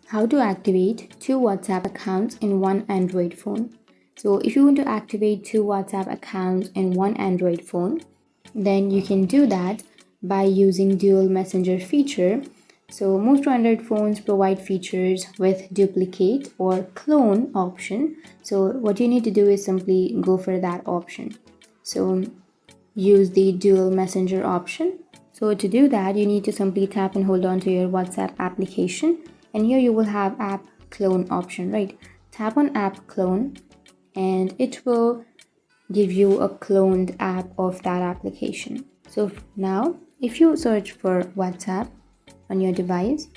How to activate two WhatsApp accounts in one Android phone. So if you want to activate two WhatsApp accounts in one Android phone, then you can do that by using dual messenger feature. So most Android phones provide features with duplicate or clone option. So what you need to do is simply go for that option. So use the dual messenger option. So to do that, you need to simply tap and hold on to your WhatsApp application, and here you will have app clone option, right? Tap on app clone and it will give you a cloned app of that application. So now if you search for WhatsApp on your device,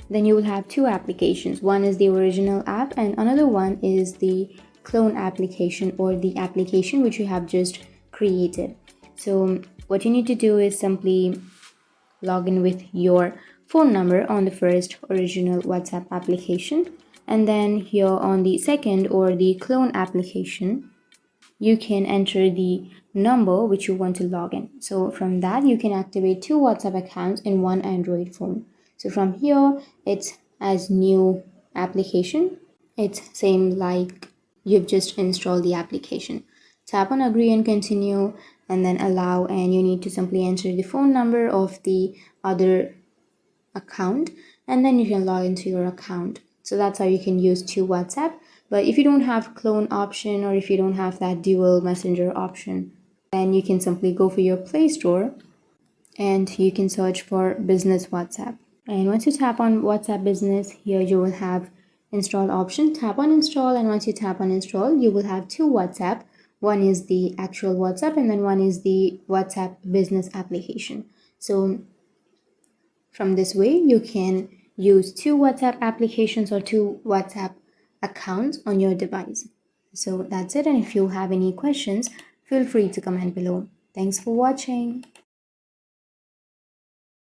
then you will have two applications. One is the original app and another one is the clone application, or the application which you have just created. So what you need to do is simply log in with your phone number on the first original WhatsApp application, and then here on the second or the clone application you can enter the number which you want to log in. So from that you can activate two WhatsApp accounts in one Android phone. So from here it's as new application. It's same like you've just installed the application. Tap on agree and continue and then allow, and you need to simply enter the phone number of the other account and then you can log into your account. So that's how you can use two WhatsApp. But if you don't have clone option, or if you don't have that dual messenger option, then you can simply go for your Play Store and you can search for business WhatsApp. And once you tap on WhatsApp business, here you will have install option. Tap on install, and once you tap on install, you will have two WhatsApp. One is the actual WhatsApp and then one is the WhatsApp business application. So from this way, you can use two WhatsApp applications or two WhatsApp accounts on your device. So that's it. And if you have any questions, feel free to comment below. Thanks for watching.